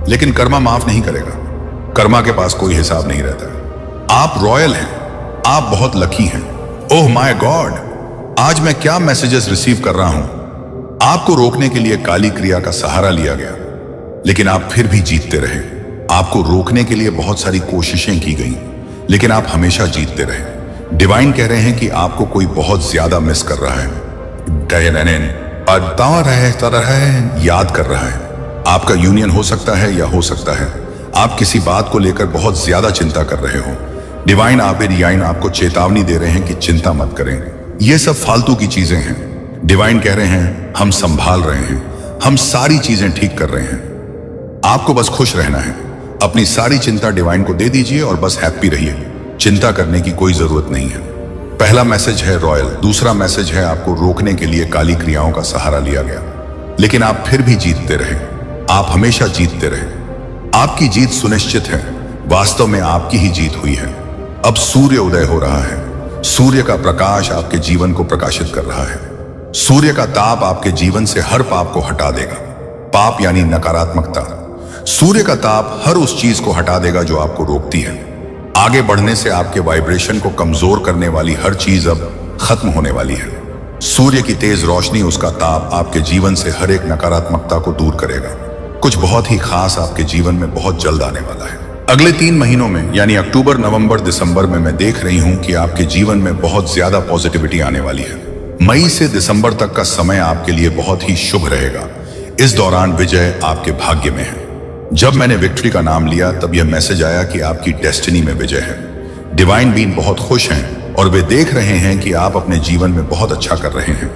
लेकिन कर्मा माफ नहीं करेगा। कर्मा के पास कोई हिसाब नहीं रहता। आप रॉयल हैं, आप बहुत लकी हैं। ओह माय गॉड, आज मैं क्या मैसेजेस रिसीव कर रहा हूं। आपको रोकने के लिए काली क्रिया का सहारा लिया गया, लेकिन आप फिर भी जीतते रहे। आपको रोकने के लिए बहुत सारी कोशिशें की गई, लेकिन आप हमेशा जीतते रहे। डिवाइन कह रहे हैं कि आपको कोई बहुत ज्यादा मिस कर रहा है, याद कर रहा है। आपका यूनियन हो सकता है या हो सकता है आप किसी बात को लेकर बहुत ज्यादा चिंता कर रहे हो। डिवाइन आपको चेतावनी दे रहे हैं कि चिंता मत करें, ये सब फालतू की चीजें हैं। डिवाइन कह रहे हैं हम संभाल रहे हैं, हम सारी चीजें ठीक कर रहे हैं। आपको बस खुश रहना है। अपनी सारी चिंता डिवाइन को दे दीजिए और बस हैप्पी रहिए। चिंता करने की कोई जरूरत नहीं है। पहला मैसेज है रॉयल। दूसरा मैसेज है आपको रोकने के लिए काली क्रियाओं का सहारा लिया गया, लेकिन आप फिर भी जीतते रहे। आप हमेशा जीतते रहे। आपकी जीत सुनिश्चित है। वास्तव में आपकी ही जीत हुई है। अब सूर्य उदय हो रहा है। सूर्य का प्रकाश आपके जीवन को प्रकाशित कर रहा है। सूर्य का ताप आपके जीवन से हर पाप को हटा देगा। पाप यानी नकारात्मकता। सूर्य का ताप हर उस चीज को हटा देगा जो आपको रोकती है। आगे बढ़ने से आपके वाइब्रेशन को कमजोर करने वाली हर चीज अब खत्म होने वाली है। सूर्य की तेज रोशनी, उसका ताप आपके जीवन से हर एक नकारात्मकता को दूर करेगा। कुछ बहुत ही खास आपके जीवन में बहुत जल्द आने वाला है। अगले 3 महीनों में यानी अक्टूबर, नवंबर, दिसंबर में मैं देख रही हूं कि आपके जीवन में बहुत ज्यादा पॉजिटिविटी आने वाली है। मई से दिसंबर तक का समय आपके लिए बहुत ही शुभ रहेगा। इस दौरान विजय आपके भाग्य में है। जब मैंने विक्ट्री का नाम लिया तब यह मैसेज आया कि आपकी डेस्टिनी में विजय है। डिवाइन बीइंग बहुत खुश हैं और वे देख रहे हैं कि आप अपने जीवन में बहुत अच्छा कर रहे हैं।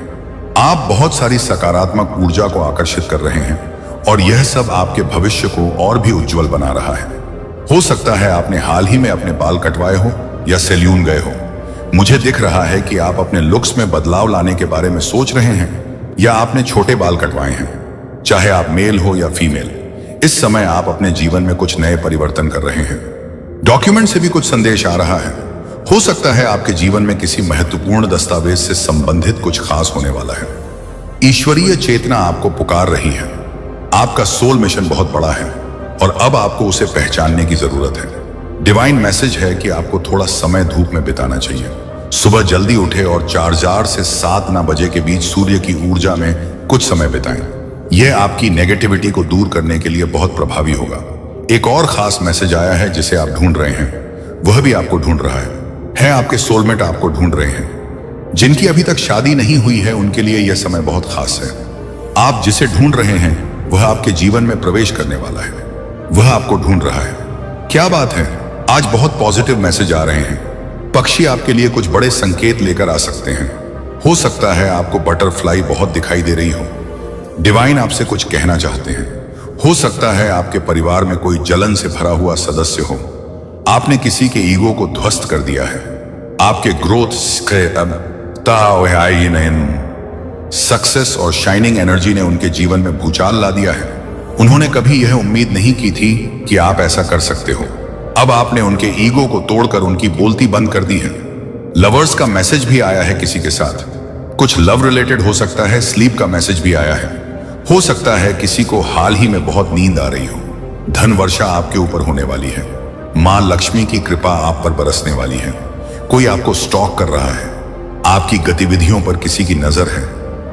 आप बहुत सारी सकारात्मक ऊर्जा को आकर्षित कर रहे हैं और यह सब आपके भविष्य को और भी उज्जवल बना रहा है। हो सकता है आपने हाल ही में अपने बाल कटवाए हो या सैलून गए हो। मुझे दिख रहा है कि आप अपने लुक्स में बदलाव लाने के बारे में सोच रहे हैं या आपने छोटे बाल कटवाए हैं। चाहे आप मेल हो या फीमेल, इस समय आप अपने जीवन में कुछ नए परिवर्तन कर रहे हैं। डॉक्यूमेंट से भी कुछ संदेश आ रहा है। हो सकता है आपके जीवन में किसी महत्वपूर्ण दस्तावेज से संबंधित कुछ खास होने वाला है। ईश्वरीय चेतना आपको पुकार रही है। आपका सोल मिशन बहुत बड़ा है और अब आपको उसे पहचानने की जरूरत है। डिवाइन मैसेज है कि आपको थोड़ा समय धूप में बिताना चाहिए। सुबह जल्दी उठे और 4 से 7 बजे के बीच सूर्य की ऊर्जा में कुछ समय बिताएं। यह आपकी नेगेटिविटी को दूर करने के लिए बहुत प्रभावी होगा। एक और खास मैसेज आया है जिसे आप ढूंढ रहे हैं, वह भी आपको ढूंढ रहा है। आपके सोलमेट आपको ढूंढ रहे हैं। जिनकी अभी तक शादी नहीं हुई है उनके लिए यह समय बहुत खास है। आप जिसे ढूंढ रहे हैं वह आपके जीवन में प्रवेश करने वाला है। वह आपको ढूंढ रहा है। क्या बात है, आज बहुत पॉजिटिव मैसेज आ रहे हैं। पक्षी आपके लिए कुछ बड़े संकेत लेकर आ सकते हैं। हो सकता है आपको बटरफ्लाई बहुत दिखाई दे रही हो। डिवाइन आपसे कुछ कहना चाहते हैं। हो सकता है आपके परिवार में कोई जलन से भरा हुआ सदस्य हो। आपने किसी के ईगो को ध्वस्त कर दिया है। आपके ग्रोथ, सक्सेस और शाइनिंग एनर्जी ने उनके जीवन में भूचाल ला दिया है। उन्होंने कभी यह उम्मीद नहीं की थी कि आप ऐसा कर सकते हो। अब आपने उनके ईगो को तोड़कर उनकी बोलती बंद कर दी है। लवर्स का मैसेज भी आया है किसी के साथ। कुछ लव रिलेटेड हो सकता है। स्लीप का मैसेज भी आया है। हो सकता है किसी को हाल ही में बहुत नींद आ रही हो। धन वर्षा आपके ऊपर होने वाली है। मां लक्ष्मी की कृपा आप पर बरसने वाली है। कोई आपको स्टॉक कर रहा है। आपकी गतिविधियों पर किसी की नजर है।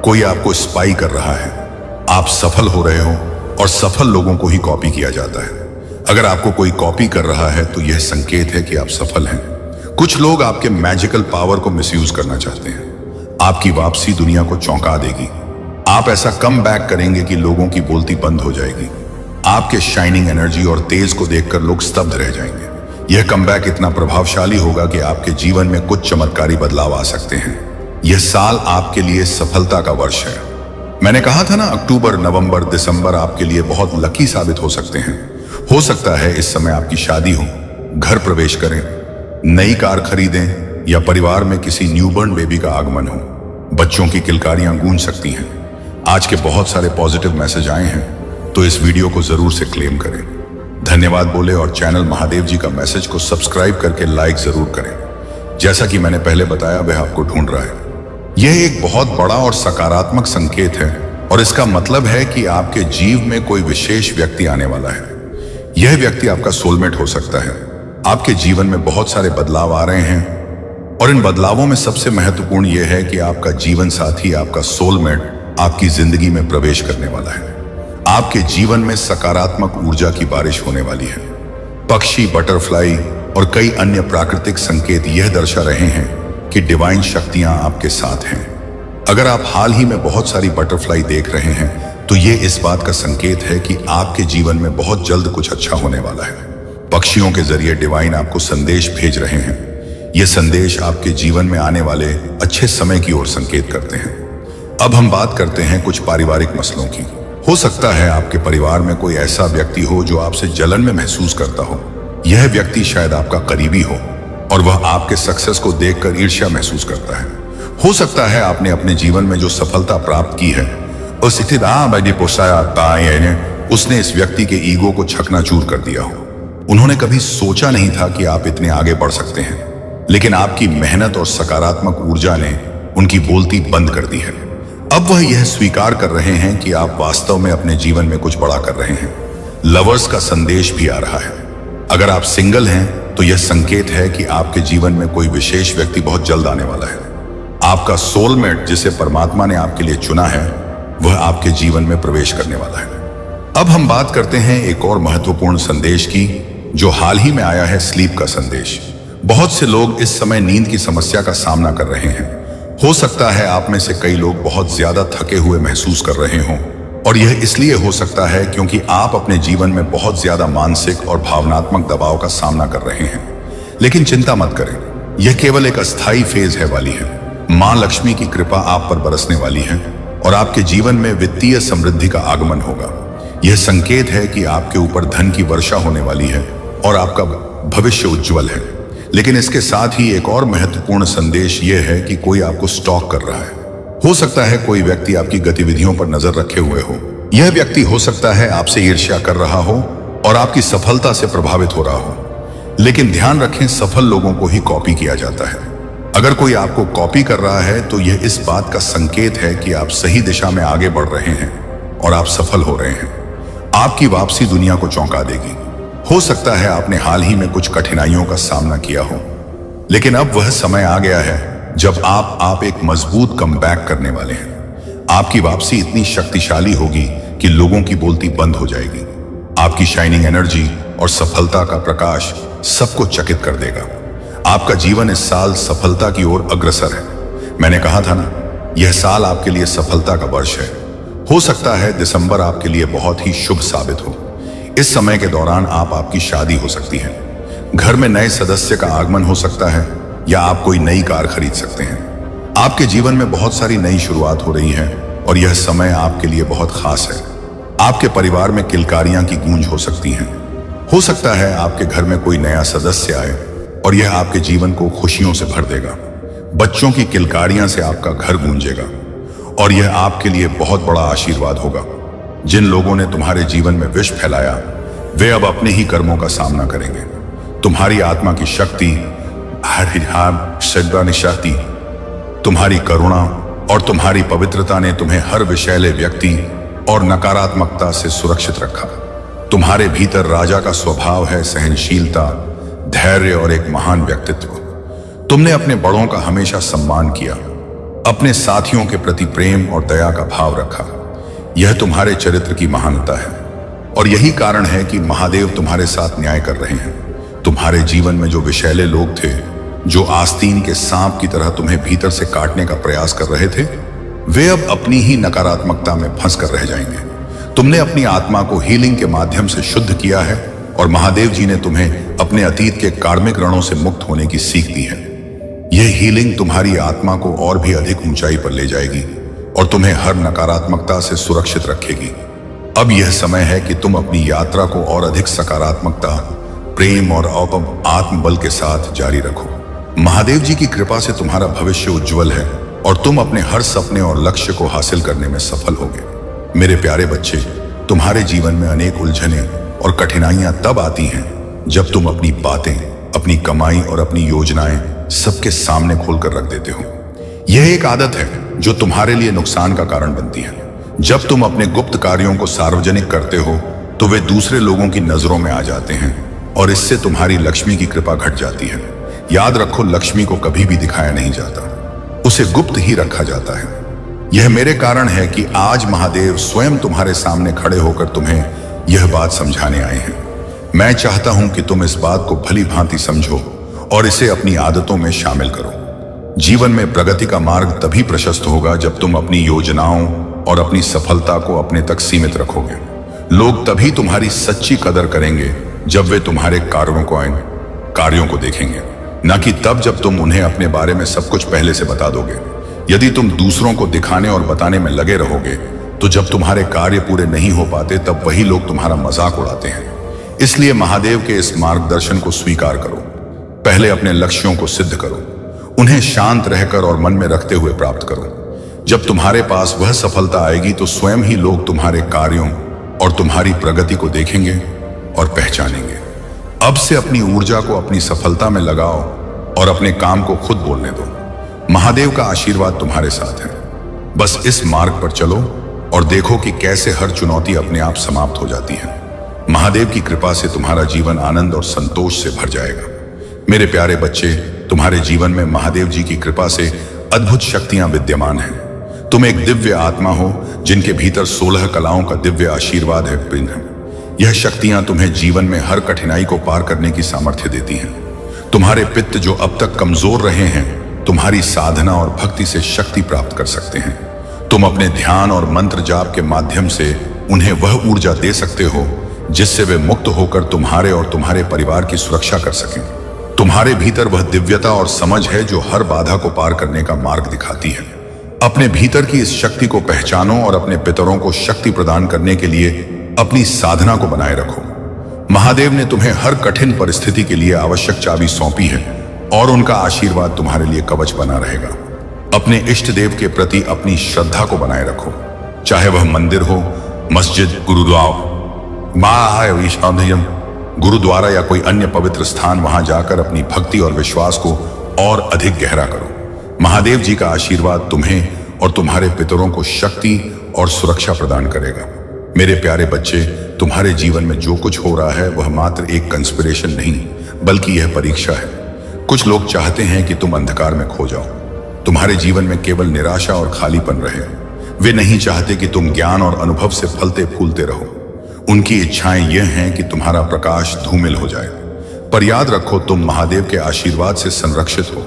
कोई आपको स्पाई कर रहा है। आप सफल हो रहे हो और सफल लोगों को ही कॉपी किया जाता है। अगर आपको कोई कॉपी कर रहा है तो यह संकेत है कि आप सफल हैं। कुछ लोग आपके मैजिकल पावर को मिसयूज करना चाहते हैं। आपकी वापसी दुनिया को चौंका देगी। आप ऐसा कम बैक करेंगे कि लोगों की बोलती बंद हो जाएगी। आपके शाइनिंग एनर्जी और तेज को देखकर लोग स्तब्ध रह जाएंगे। यह कमबैक इतना प्रभावशाली होगा कि आपके जीवन में कुछ चमत्कारी बदलाव आ सकते हैं। यह साल आपके लिए सफलता का वर्ष है। मैंने कहा था ना, अक्टूबर, नवंबर, दिसंबर आपके लिए बहुत लकी साबित हो सकते हैं। हो सकता है इस समय आपकी शादी हो, घर प्रवेश करें, नई कार खरीदें या परिवार में किसी न्यूबॉर्न बेबी का आगमन हो। बच्चों की किलकारियां गूंज सकती हैं। आज के बहुत सारे पॉजिटिव मैसेज आए हैं, तो इस वीडियो को जरूर से क्लेम करें। धन्यवाद बोले और चैनल महादेव जी का मैसेज को सब्सक्राइब करके लाइक जरूर करें। जैसा कि मैंने पहले बताया, वह आपको ढूंढ रहा है। यह एक बहुत बड़ा और सकारात्मक संकेत है और इसका मतलब है कि आपके जीव में कोई विशेष व्यक्ति आने वाला है। यह व्यक्ति आपका सोलमेट हो सकता है। आपके जीवन में बहुत सारे बदलाव आ रहे हैं और इन बदलावों में सबसे महत्वपूर्ण यह है कि आपका जीवन साथी, आपका सोलमेट आपकी जिंदगी में प्रवेश करने वाला है। आपके जीवन में सकारात्मक ऊर्जा की बारिश होने वाली है। पक्षी, बटरफ्लाई और कई अन्य प्राकृतिक संकेत यह दर्शा रहे हैं कि डिवाइन शक्तियां आपके साथ हैं। अगर आप हाल ही में बहुत सारी बटरफ्लाई देख रहे हैं तो यह इस बात का संकेत है कि आपके जीवन में बहुत जल्द कुछ अच्छा होने वाला है। पक्षियों के जरिए डिवाइन आपको संदेश भेज रहे हैं। यह संदेश आपके जीवन में आने वाले अच्छे समय की ओर संकेत करते हैं। अब हम बात करते हैं कुछ पारिवारिक मसलों की। हो सकता है आपके परिवार में कोई ऐसा व्यक्ति हो जो आपसे जलन में महसूस करता हो। यह व्यक्ति शायद आपका करीबी हो और वह आपके सक्सेस को देखकर ईर्ष्या महसूस करता है। हो सकता है आपने अपने जीवन में जो सफलता प्राप्त की है उसने इस व्यक्ति के ईगो को चकनाचूर कर दिया हो। उन्होंने कभी सोचा नहीं था कि आप इतने आगे बढ़ सकते हैं, लेकिन आपकी मेहनत और सकारात्मक ऊर्जा ने उनकी बोलती बंद कर दी है। अब वह यह स्वीकार कर रहे हैं कि आप वास्तव में अपने जीवन में कुछ बड़ा कर रहे हैं। लवर्स का संदेश भी आ रहा है। अगर आप सिंगल हैं तो यह संकेत है कि आपके जीवन में कोई विशेष व्यक्ति बहुत जल्द आने वाला है। आपका सोलमेट, जिसे परमात्मा ने आपके लिए चुना है, वह आपके जीवन में प्रवेश करने वाला है। अब हम बात करते हैं एक और महत्वपूर्ण संदेश की, जो हाल ही में आया है, स्लीप का संदेश। बहुत से लोग इस समय नींद की समस्या का सामना कर रहे हैं। हो सकता है आप में से कई लोग बहुत ज्यादा थके हुए महसूस कर रहे हों, और यह इसलिए हो सकता है क्योंकि आप अपने जीवन में बहुत ज्यादा मानसिक और भावनात्मक दबाव का सामना कर रहे हैं। लेकिन चिंता मत करें, यह केवल एक अस्थायी फेज है वाली है। मां लक्ष्मी की कृपा आप पर बरसने वाली है और आपके जीवन में वित्तीय समृद्धि का आगमन होगा। यह संकेत है कि आपके ऊपर धन की वर्षा होने वाली है और आपका भविष्य उज्जवल है। लेकिन इसके साथ ही एक और महत्वपूर्ण संदेश यह है कि कोई आपको स्टॉक कर रहा है। हो सकता है कोई व्यक्ति आपकी गतिविधियों पर नजर रखे हुए हो। यह व्यक्ति हो सकता है आपसे ईर्ष्या कर रहा हो और आपकी सफलता से प्रभावित हो रहा हो। लेकिन ध्यान रखें, सफल लोगों को ही कॉपी किया जाता है। अगर कोई आपको कॉपी कर रहा है तो यह इस बात का संकेत है कि आप सही दिशा में आगे बढ़ रहे हैं और आप सफल हो रहे हैं। आपकी वापसी दुनिया को चौंका देगी। हो सकता है आपने हाल ही में कुछ कठिनाइयों का सामना किया हो, लेकिन अब वह समय आ गया है जब आप एक मजबूत कमबैक करने वाले हैं। आपकी वापसी इतनी शक्तिशाली होगी कि लोगों की बोलती बंद हो जाएगी। आपकी शाइनिंग एनर्जी और सफलता का प्रकाश सबको चकित कर देगा। आपका जीवन इस साल सफलता की ओर अग्रसर है। मैंने कहा था ना, यह साल आपके लिए सफलता का वर्ष है। हो सकता है दिसंबर आपके लिए बहुत ही शुभ साबित हो। इस समय के दौरान आपकी शादी हो सकती है, घर में नए सदस्य का आगमन हो सकता है, या आप कोई नई कार खरीद सकते हैं। आपके जीवन में बहुत सारी नई शुरुआत हो रही है और यह समय आपके लिए बहुत खास है। आपके परिवार में किलकारियां की गूंज हो सकती हैं। हो सकता है आपके घर में कोई नया सदस्य आए और यह आपके जीवन को खुशियों से भर देगा। बच्चों की किलकारियां से आपका घर गूंजेगा और यह आपके लिए बहुत बड़ा आशीर्वाद होगा। जिन लोगों ने तुम्हारे जीवन में विष फैलाया, वे अब अपने ही कर्मों का सामना करेंगे। तुम्हारी आत्मा की शक्ति, शक्ति, तुम्हारी करुणा और तुम्हारी पवित्रता ने तुम्हें हर विषैले व्यक्ति और नकारात्मकता से सुरक्षित रखा। तुम्हारे भीतर राजा का स्वभाव है, सहनशीलता, धैर्य और एक महान व्यक्तित्व। तुमने अपने बड़ों का हमेशा सम्मान किया, अपने साथियों के प्रति प्रेम और दया का भाव रखा। यह तुम्हारे चरित्र की महानता है और यही कारण है कि महादेव तुम्हारे साथ न्याय कर रहे हैं। तुम्हारे जीवन में जो विषैले लोग थे, जो आस्तीन के सांप की तरह तुम्हें भीतर से काटने का प्रयास कर रहे थे, वे अब अपनी ही नकारात्मकता में फंस कर रह जाएंगे। तुमने अपनी आत्मा को हीलिंग के माध्यम से शुद्ध किया है और महादेव जी ने तुम्हें अपने अतीत के कार्मिक रणों से मुक्त होने की सीख दी है। यह हीलिंग तुम्हारी आत्मा को और भी अधिक ऊंचाई पर ले जाएगी और तुम्हें हर नकारात्मकता से सुरक्षित रखेगी। अब यह समय है कि तुम अपनी यात्रा को और अधिक सकारात्मकता, प्रेम और आत्मबल के साथ जारी रखो। महादेव जी की कृपा से तुम्हारा भविष्य उज्जवल है और तुम अपने हर सपने और लक्ष्य को हासिल करने में सफल होगे। मेरे प्यारे बच्चे, तुम्हारे जीवन में अनेक उलझने और कठिनाइयां तब आती हैं जब तुम अपनी बातें, अपनी कमाई और अपनी योजनाएं सबके सामने खोलकर रख देते हो। यह एक आदत है जो तुम्हारे लिए नुकसान का कारण बनती है। जब तुम अपने गुप्त कार्यों को सार्वजनिक करते हो तो वे दूसरे लोगों की नजरों में आ जाते हैं और इससे तुम्हारी लक्ष्मी की कृपा घट जाती है। याद रखो, लक्ष्मी को कभी भी दिखाया नहीं जाता, उसे गुप्त ही रखा जाता है। यह मेरे कारण है कि आज महादेव स्वयं तुम्हारे सामने खड़े होकर तुम्हें यह बात समझाने आए हैं। मैं चाहता हूं कि तुम इस बात को भली भांति समझो और इसे अपनी आदतों में शामिल करो। जीवन में प्रगति का मार्ग तभी प्रशस्त होगा जब तुम अपनी योजनाओं और अपनी सफलता को अपने तक सीमित रखोगे। लोग तभी तुम्हारी सच्ची कदर करेंगे जब वे तुम्हारे कार्यों को देखेंगे, न कि तब जब तुम उन्हें अपने बारे में सब कुछ पहले से बता दोगे। यदि तुम दूसरों को दिखाने और बताने में लगे रहोगे तो जब तुम्हारे कार्य पूरे नहीं हो पाते तब वही लोग तुम्हारा मजाक उड़ाते हैं। इसलिए महादेव के इस मार्गदर्शन को स्वीकार करो। पहले अपने लक्ष्यों को सिद्ध करो, उन्हें शांत रहकर और मन में रखते हुए प्राप्त करो। जब तुम्हारे पास वह सफलता आएगी तो स्वयं ही लोग तुम्हारे कार्यों और तुम्हारी प्रगति को देखेंगे और पहचानेंगे। अब से अपनी ऊर्जा को अपनी सफलता में लगाओ और अपने काम को खुद बोलने दो। महादेव का आशीर्वाद तुम्हारे साथ है। बस इस मार्ग पर चलो और देखो कि कैसे हर चुनौती अपने आप समाप्त हो जाती है। महादेव की कृपा से तुम्हारा जीवन आनंद और संतोष से भर जाएगा। मेरे प्यारे बच्चे, तुम्हारे जीवन में महादेव जी की कृपा से अद्भुत शक्तियां विद्यमान हैं। तुम एक दिव्य आत्मा हो जिनके भीतर 16 कलाओं का दिव्य आशीर्वाद है। यह शक्तियां तुम्हें जीवन में हर कठिनाई को पार करने की सामर्थ्य देती हैं। तुम्हारे पित्त जो अब तक कमजोर रहे हैं, तुम्हारी साधना और भक्ति से शक्ति प्राप्त कर सकते हैं। तुम अपने ध्यान और मंत्र जाप के माध्यम से उन्हें वह ऊर्जा दे सकते हो जिससे वे मुक्त होकर तुम्हारे और तुम्हारे परिवार की सुरक्षा कर सकें। तुम्हारे भीतर वह दिव्यता और समझ है जो हर बाधा को पार करने का मार्ग दिखाती है। अपने भीतर की इस शक्ति को पहचानो और अपने पितरों को शक्ति प्रदान करने के लिए अपनी साधना को बनाए रखो। महादेव ने तुम्हें हर कठिन परिस्थिति के लिए आवश्यक चाबी सौंपी है और उनका आशीर्वाद तुम्हारे लिए कवच बना रहेगा। अपने इष्ट देव के प्रति अपनी श्रद्धा को बनाए रखो, चाहे वह मंदिर हो, मस्जिद, गुरुद्वारा या कोई अन्य पवित्र स्थान। वहां जाकर अपनी भक्ति और विश्वास को और अधिक गहरा करो। महादेव जी का आशीर्वाद तुम्हें और तुम्हारे पितरों को शक्ति और सुरक्षा प्रदान करेगा। मेरे प्यारे बच्चे, तुम्हारे जीवन में जो कुछ हो रहा है वह मात्र एक कंस्पिरेशन नहीं, बल्कि यह परीक्षा है। कुछ लोग चाहते हैं कि तुम अंधकार में खो जाओ, तुम्हारे जीवन में केवल निराशा और खालीपन रहे। वे नहीं चाहते कि तुम ज्ञान और अनुभव से फलते फूलते रहो। उनकी इच्छाएं यह हैं कि तुम्हारा प्रकाश धूमिल हो जाए। पर याद रखो, तुम महादेव के आशीर्वाद से संरक्षित हो।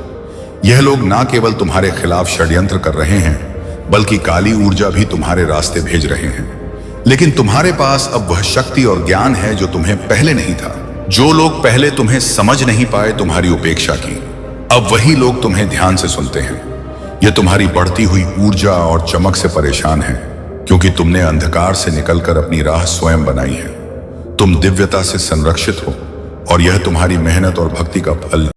यह लोग ना केवल तुम्हारे खिलाफ षड्यंत्र कर रहे हैं, बल्कि काली ऊर्जा भी तुम्हारे रास्ते भेज रहे हैं। लेकिन तुम्हारे पास अब वह शक्ति और ज्ञान है जो तुम्हें पहले नहीं था। जो लोग पहले तुम्हें समझ नहीं पाए, तुम्हारी उपेक्षा की, अब वही लोग तुम्हें ध्यान से सुनते हैं। यह तुम्हारी बढ़ती हुई ऊर्जा और चमक से परेशान है, क्योंकि तुमने अंधकार से निकलकर अपनी राह स्वयं बनाई है। तुम दिव्यता से संरक्षित हो और यह तुम्हारी मेहनत और भक्ति का फल